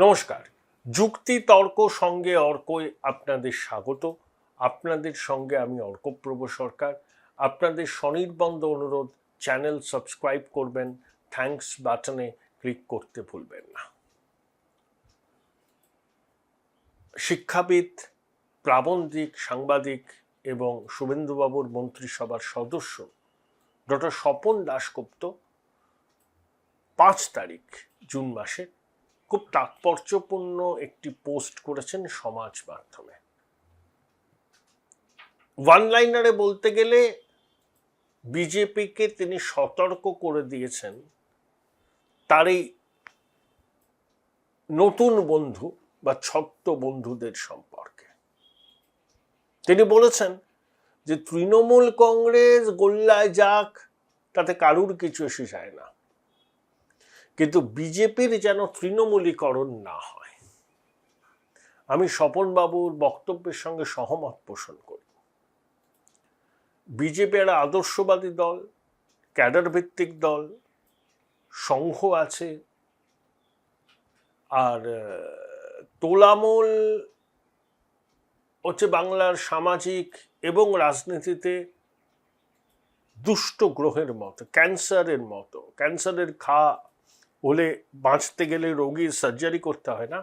নমস্কার। যুক্তি তর্ক সঙ্গে অর্কয় আপনাদের স্বাগত। আপনাদের সঙ্গে আমি অর্কপ্রভ সরকার। আপনাদের স্বনির্বন্ধ অনুরোধ, চ্যানেল সাবস্ক্রাইব করবেন, থ্যাঙ্কস বাটনে ক্লিক করতে ভুলবেন না। শিক্ষাবিদ, প্রাবন্ধিক, সাংবাদিক এবং শুভেন্দুবাবুর মন্ত্রিসভার সদস্য ডক্টর স্বপন দাশগুপ্ত 5 তারিখ জুন মাসে খুব তাৎপর্যপূর্ণ একটি পোস্ট করেছেন সমাজ মাধ্যমে। ওয়ান লাইনারে বলতে গেলে বিজেপিকে তিনি সতর্ক করে দিয়েছেন তার এই নতুন বন্ধু বা ছোট্ট বন্ধুদের সম্পর্কে। তিনি বলেছেন যে তৃণমূল কংগ্রেস গোল্লায় যাক, তাতে কারুর কিছু এসে যায় না, কিন্তু বিজেপির যেন তৃণমূলীকরণ না হয়। আমি স্বপনবাবুর বক্তব্যের সঙ্গে সহমত পোষণ করি। বিজেপি একটা আদর্শবাদী দল, ক্যাডার ভিত্তিক দল, সংঘ আছে, আর তোলামূল হচ্ছে বাংলার সামাজিক এবং রাজনীতিতে দুষ্ট গ্রহের মতো, ক্যান্সারের মতো। ক্যান্সারের ঘা হলে বাঁচতে গেলে রোগীর সার্জারি করতে হয় না?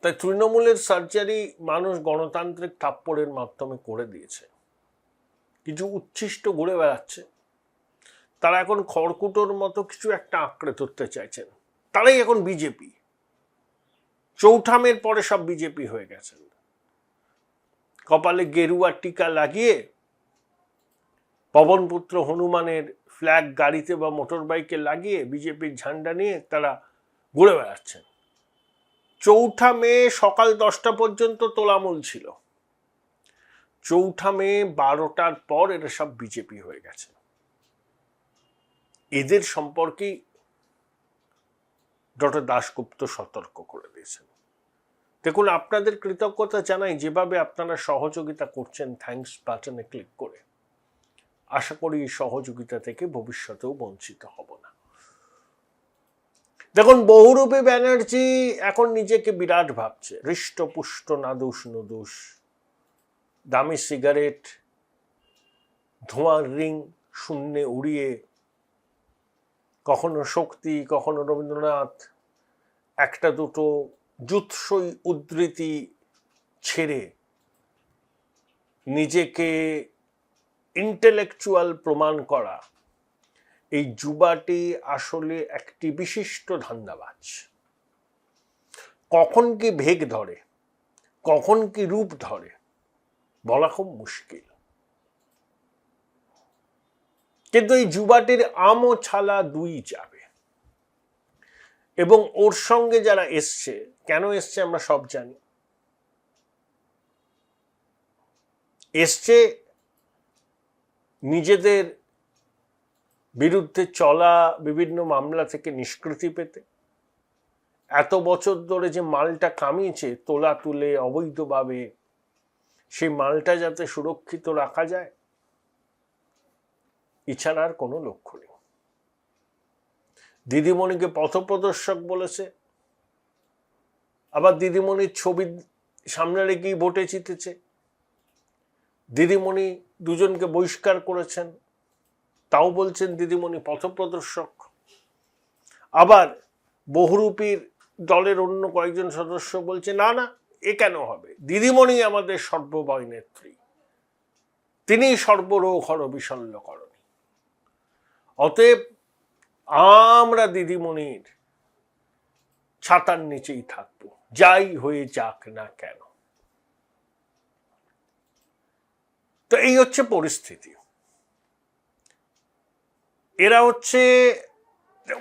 তাই তৃণমূলের সার্জারি মানুষ গণতান্ত্রিক থাপ্পড়ের মাধ্যমে করে দিয়েছে। কিছু উচ্ছিষ্ট ঘুরে বেড়াচ্ছে, তারা এখন খড়কুটোর মতো কিছু একটা আঁকড়ে ধরতে চাইছেন। তারাই এখন বিজেপি। চৌঠামের পরে সব বিজেপি হয়ে গেছেন। কপালে গেরুয়া টিকা লাগিয়ে পবনপুত্র হনুমানের ফ্ল্যাগ গাড়িতে বা মোটর বাইকে লাগিয়ে বিজেপির ঝান্ডা নিয়ে তারা ঘুরে বেড়াচ্ছেন। 4 মে সকাল 10টা পর্যন্ত তোলামূল ছিল। 4 মে 12টার পর এরা সব বিজেপি হয়ে গেছে। এদের সম্পর্কেই ডক্টর দাশগুপ্ত সতর্ক করে দিয়েছেন। দেখুন, আপনাদের কৃতজ্ঞতা জানাই যেভাবে আপনারা সহযোগিতা করছেন থ্যাঙ্কস বাটনে ক্লিক করে। আশা করি এই সহযোগিতা থেকে ভবিষ্যতেও বঞ্চিত হব না। দেখুন, বহুরূপী ব্যানার্জি এখন নিজেকে বিরাট ভাবছে। হৃষ্টপুষ্ট, নাদুস নুদুস, দামি সিগারেট, ধোঁয়ার রিং শূন্যে উড়িয়ে, কখনো শক্তি, কখনো রবীন্দ্রনাথ, একটা দুটো যুৎসই উদ্ধৃতি ছেড়ে নিজেকে ইন্টেলেকচুয়াল প্রমাণ করা, এই যুবাটি আসলে একটি বিশিষ্ট ধান্দাবাজ। কখন কি ভেগ ধরে, কখন কি রূপ ধরে বলা খুব মুশকিল। কিন্তু এই যুবাটির আম ও ছালা দুই যাবে, এবং ওর সঙ্গে যারা এসছে, কেন এসছে আমরা সব জানি। এসছে নিজেদের বিরুদ্ধে চলা বিভিন্ন মামলা থেকে নিষ্কৃতি পেতে। এত বছর ধরে যে মালটা কামিয়েছে তোলা তুলে অবৈধভাবে, সেই মালটা যাতে সুরক্ষিত রাখা যায়, এছাড়া আর কোনো লক্ষ্য নেই। দিদিমণিকে পথপ্রদর্শক বলেছে, আবার দিদিমণির ছবি সামনে রেখেই ভোটে জিতেছে। দিদিমণি দুজনকে বহিষ্কার করেছেন, তাও বলছেন দিদিমণি পথপ্রদর্শক। আবার বহুরূপীর দলের অন্য কয়েকজন সদস্য বলছে না না, এ কেন হবে, দিদিমণি আমাদের সর্বময় নেত্রী, তিনি সর্বরোগ হর বিশল্যকরণী। অতএব আমরা দিদিমণির ছাতার নিচেই থাকবো, যাই হয়ে যাক না কেন। তো এই হচ্ছে পরিস্থিতি। এরা হচ্ছে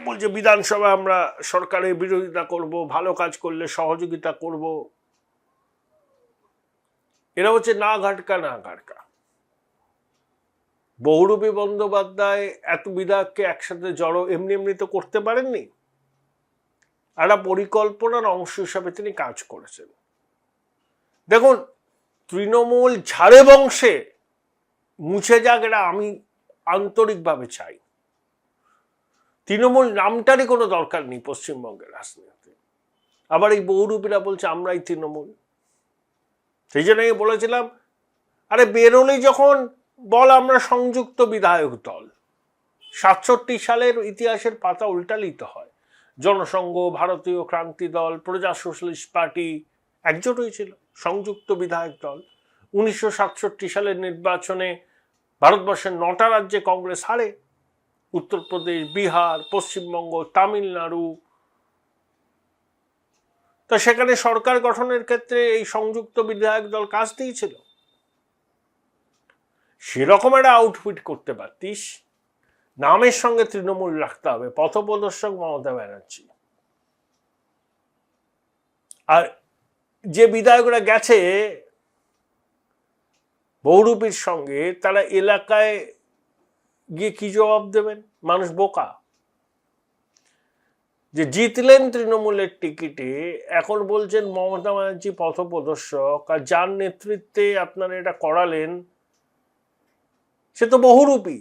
বলছে বিধানসভায় আমরা সরকারের বিরোধিতা করব, ভালো কাজ করলে সহযোগিতা করব। এরা হচ্ছে না ঘাটকা না ঘাটকা। বহুরূপী বন্দ্যোপাধ্যায় এত বিধায়ককে একসাথে জড়ো এমনি এমনি তো করতে পারেননি। একটা পরিকল্পনার অংশ হিসাবে তিনি কাজ করেছেন। দেখুন, তৃণমূল ঝাড়ে বংশে মুছে যাক, এটা আমি আন্তরিকভাবে চাই। তৃণমূল নামটারই কোনো দরকার নেই পশ্চিমবঙ্গের রাজনীতি। আবার এই বহুরূপীরা বলছে আমরাই তৃণমূল। সেই জন্য আমি বলেছিলাম, আরে বেরোলেই যখন বল আমরা সংযুক্ত বিধায়ক দল, 67 সালের ইতিহাসের পাতা উল্টালেই তো হয়। জনসংঘ, ভারতীয় ক্রান্তি দল, প্রজা সোশ্যালিস্ট পার্টি একজোট হয়েছিল, সংযুক্ত বিধায়ক দল। 1967 সালের নির্বাচনে ভারতবর্ষের 9টা রাজ্যে কংগ্রেস হারে, উত্তরপ্রদেশ, বিহার, পশ্চিমবঙ্গ, তামিলনাড়ু। তো সেখানে সরকার গঠনের ক্ষেত্রে এই সংযুক্ত বিধায়ক দল কাজ দিয়েছিল। সেরকম একটা আউটফিট করতে পারতিস, নামের সঙ্গে তৃণমূল রাখতে হবে, পথপ্রদর্শক মমতা ব্যানার্জি। আর যে বিধায়করা গেছে বহুরূপীর সঙ্গে, তারা এলাকায় গিয়ে কি জবাব দেবেন? মানুষ বোকা। যে জিতলেন তৃণমূলের টিকিটে, এখন বলছেন মমতা ব্যানার্জি পথপ্রদর্শক, আর যার নেতৃত্বে আপনারা এটা করালেন সে তো বহুরূপী।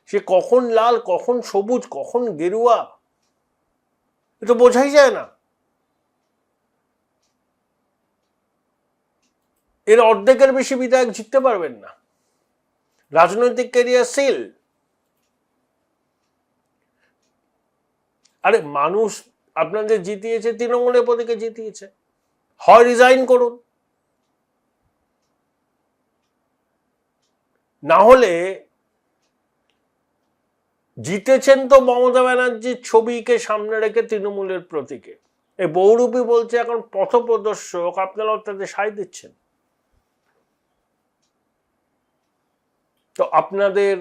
সে কখন লাল, কখন সবুজ, কখন গেরুয়া, এ তো বোঝাই যায় না। এর অর্ধেকের বেশি বিধায়ক জিততে পারবেন না, রাজনৈতিক ক্যারিয়ার সিল। আরে মানুষ আপনাদের জিতিয়েছে, তৃণমূলের প্রতীকে জিতিয়েছে, হয় রিজাইন করুন, না হলে জিতেছেন তো মমতা ব্যানার্জির ছবিকে সামনে রেখে তৃণমূলের প্রতীকে। এই বহুরূপী বলছে এখন পথপ্রদর্শক, আপনারা তাদের সায় দিচ্ছেন। তো আপনাদের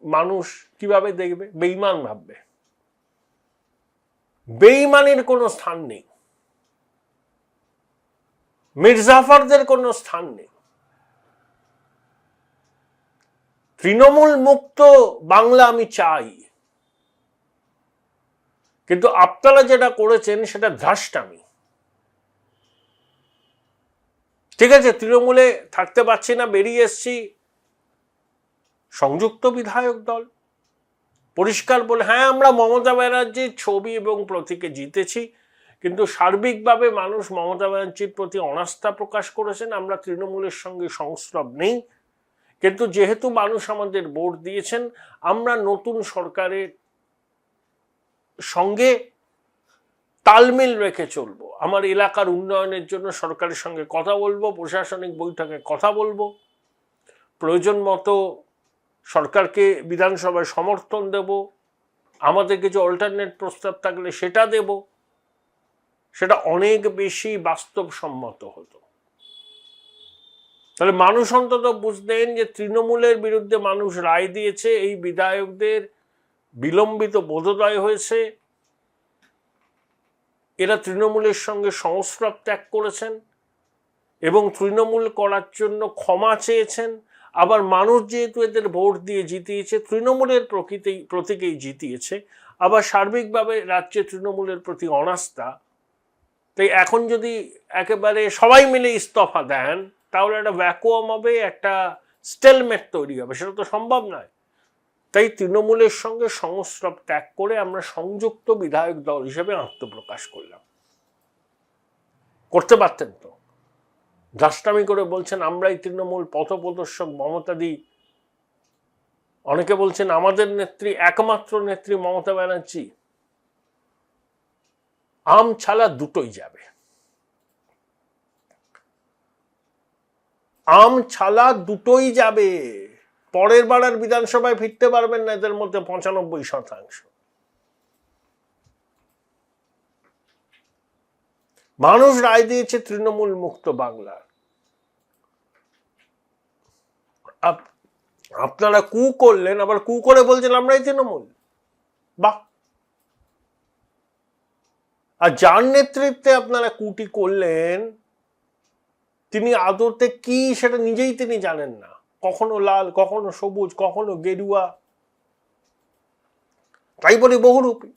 মানুষ কিভাবে দেখবে? বেঈমান ভাববে। বেঈমানের কোনো স্থান নেই, মির্জাফরদের কোনো স্থান নেই। তৃণমূল মুক্ত বাংলা আমি চাই, কিন্তু আপনারা যেটা করেছেন সেটা ধ্রাসটামি। ঠিক আছে, তৃণমূলে থাকতে পারছি না, বেরিয়ে এসছি, সংযুক্ত বিধায়ক দল পরিষ্কার বলে, হ্যাঁ আমরা মমতা ব্যানার্জির ছবি এবং প্রতীকে জিতেছি, কিন্তু সার্বিকভাবে মানুষ মমতা ব্যানার্জির প্রতি অনাস্থা প্রকাশ করেছেন, আমরা তৃণমূলের সঙ্গে সংস্রব নেই। কিন্তু যেহেতু মানুষ আমাদের ভোট দিয়েছেন, আমরা নতুন সরকারের সঙ্গে তালমিল রেখে চলবো, আমার এলাকার উন্নয়নের জন্য সরকারের সঙ্গে কথা বলবো, প্রশাসনিক বৈঠকে কথা বলবো, প্রয়োজন মতো সরকারকে বিধানসভায় সমর্থন দেব, আমাদের কিছু অল্টারনেট প্রস্তাব থাকলে সেটা দেব, সেটা অনেক বেশি বাস্তবসম্মত হতো। তাহলে মানুষ অন্তত বুঝতেন যে তৃণমূলের বিরুদ্ধে মানুষ রায় দিয়েছে, এই বিধায়কদের বিলম্বিত বোধোদয় হয়েছে, এরা তৃণমূলের সঙ্গে সংস্রব ত্যাগ করেছেন এবং তৃণমূল করার জন্য ক্ষমা চেয়েছেন। আবার মানুষ যেহেতু এদের ভোট দিয়ে জিতিয়েছে, তৃণমূলের প্রতীকেই জিতিয়েছে, আবার সার্বিকভাবে রাজ্যে তৃণমূলের প্রতি অনাস্থা, তাই এখন যদি একেবারে সবাই মিলে ইস্তফা দেন, তাহলে একটা ভ্যাকুয়াম হবে, একটা স্টেলমেট তৈরি হবে, সেটা তো সম্ভব নয়। তাই তৃণমূলের সঙ্গে সংস্রব ত্যাগ করে আমরা সংযুক্ত বিধায়ক দল হিসেবে আত্মপ্রকাশ করলাম। করতে পারতেন তো, ধ্রাসটামি করে বলছেন আমরাই তৃণমূল, পথপ্রদর্শক মমতাদি। অনেকে বলছেন আমাদের নেত্রী, একমাত্র নেত্রী মমতা ব্যানার্জি। আম ছালা দুটোই যাবে, আম ছালা দুটোই যাবে। পরের বার আর বিধানসভায় ফিরতে পারবেন না এদের মধ্যে 95%। মানুষ রায় দিয়েছে তৃণমূল মুক্ত বাংলার। আপনারা কু করলেন, আবার কু করে বলছেন আমরাই তৃণমূল। বাহ! আর যার নেতৃত্বে আপনারা কুটি করলেন, তিনি আদতে কি সেটা নিজেই তিনি জানেন না। কখনো লাল, কখনো সবুজ, কখনো গেরুয়া, তাই বলি বহুরূপী।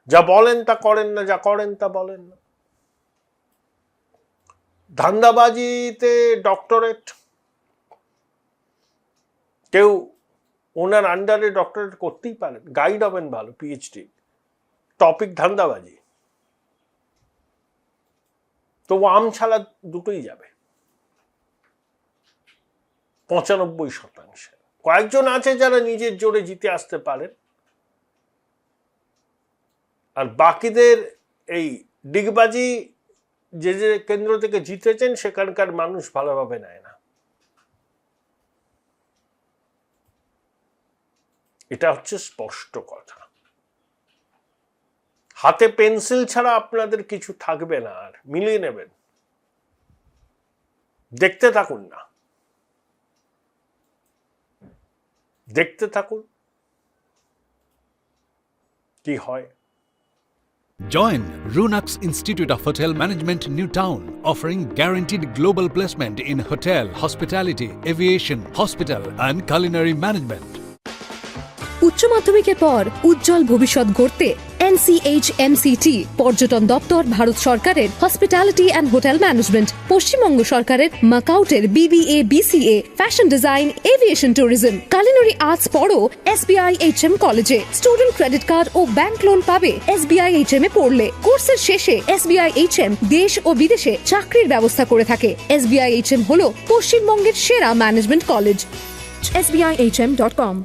যা বলেন তা করেন না, যা করেন তা বলেন না। ধান্দাবাজিতে ডক্টরেট, কেউ ওনার আন্ডারে ডক্টরেট করতেই পারেন, গাইড হবেন ভালো, পিএইচডি, টপিক ধান্দাবাজি, তো আম ছাড়া দুটোই যাবে 95%। কয়েকজন আছে যারা নিজের জোরে জিতে আসতে পারেন, আর বাকিদের এই ডিগবাজি যে যে কেন্দ্র থেকে জিতেছেন সেখানকার মানুষ ভালোভাবে নেয় না। এটা হচ্ছে স্পষ্ট কথা। হাতে পেন্সিল ছাড়া আপনাদের কিছু থাকবে না, আর মিলিয়ে নেবেন। দেখতে থাকুন না, দেখতে থাকুন কি হয়। Join Runux Institute of Hotel Management, New Town, offering guaranteed global placement in hotel, hospitality, aviation, hospital and culinary management. উচ্চ মাধ্যমিকের পর উজ্জ্বল ভবিষ্যৎ গড়তে NCHMCT পর্যটন দপ্তর, ভারত সরকারের hospitality and hotel management, Paschimbanga সরকারের মাকাউটের BBA BCA, fashion design, aviation tourism, culinary arts পড়ো SBI HM কলেজে। স্টুডেন্ট ক্রেডিট কার্ড ও ব্যাংক লোন পাবে SBI HM এ পড়লে। কোর্সের শেষে SBI HM দেশ ও বিদেশে চাকরির ব্যবস্থা করে থাকে। SBI HM হলো পশ্চিমবঙ্গের সেরা ম্যানেজমেন্ট কলেজ। SBIHM.com।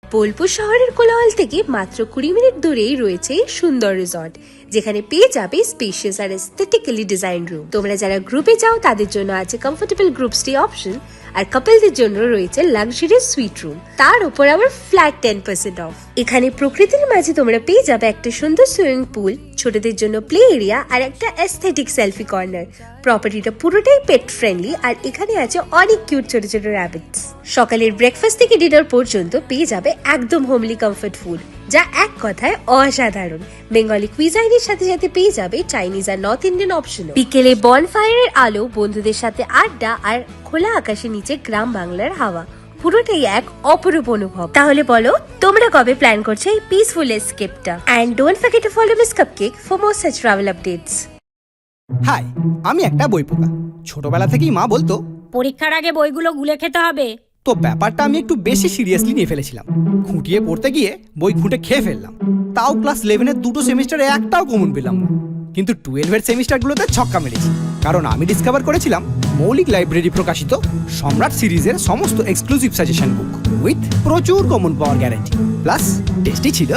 বোলপুর শহরের কোলাহল থেকে মাত্র 20 মিনিট দূরেই রয়েছে সুন্দর রিসর্ট, যেখানে পেয়ে যাবে স্পেশিয়াস আর এস্থেটিক্যালি ডিজাইন রুম। তোমরা যারা গ্রুপে যাও তাদের জন্য আছে কমফোর্টেবল গ্রুপ স্টে অপশন, আর কাপলদের জন্য রয়েছে লাক্সারিয়াস সুইট রুম, তার উপর আবার ফ্ল্যাট 10% অফ। এখানে প্রকৃতির মাঝে তোমরা পেয়ে যাবে একটা সুন্দর সুইমিং পুল, ছোটদের জন্য প্লে এরিয়া আর একটা এস্থেটিক সেলফি কর্নার। প্রপার্টিটা পুরোটাই পেট ফ্রেন্ডলি, আর এখানে আছে অনেক কিউট ছোট ছোট র্যাবিটস। সকালের ব্রেকফাস্ট থেকে ডিনার পর্যন্ত পেয়ে যাবে একদম হোমলি কমফর্ট ফুড, যা এক কথায় অসাধারণ। বেঙ্গলি কুইজাইনের সাথে সাথে পেয়ে যাবে চাইনিজ আর নর্থ ইন্ডিয়ান অপশন। বিকেলে বনফায়ারের আলো, বন্ধুদের সাথে আড্ডা আর খোলা আকাশের নিচে গ্রাম বাংলার হাওয়া, পুরোটাই এক অপরূপ অনুভব। তাহলে বলো তোমরা কবে প্ল্যান করছো এই পিসফুল এসকেপটা? And don't forget to follow Miss Cupcake for more such travel updates. Hi, আমি একটা বই পোকা। ছোটবেলা থেকেই মা বলতো পরীক্ষার আগে বইগুলো গুলে খেতে হবে। তো ব্যাপারটা আমি একটু বেশি সিরিয়াসলি নিয়ে ফেলেছিলাম। খুঁটিয়ে পড়তে গিয়ে বই খুঁটে খেয়ে ফেললাম। তাও ক্লাস 11-এর দুটো সেমিস্টারে একটাও কমন পেলাম না। কিন্তু 12-এর সেমিস্টারগুলোতে ছক্কা মেরেছি, কারণ আমি ডিসকভার করেছিলাম মৌলিক লাইব্রেরি প্রকাশিত সম্রাট সিরিজের সমস্ত এক্সক্লুসিভ সাজেশন বুক উইথ প্রচুর কমন পাওয়ার গ্যারান্টি, প্লাস টেস্টি ছিল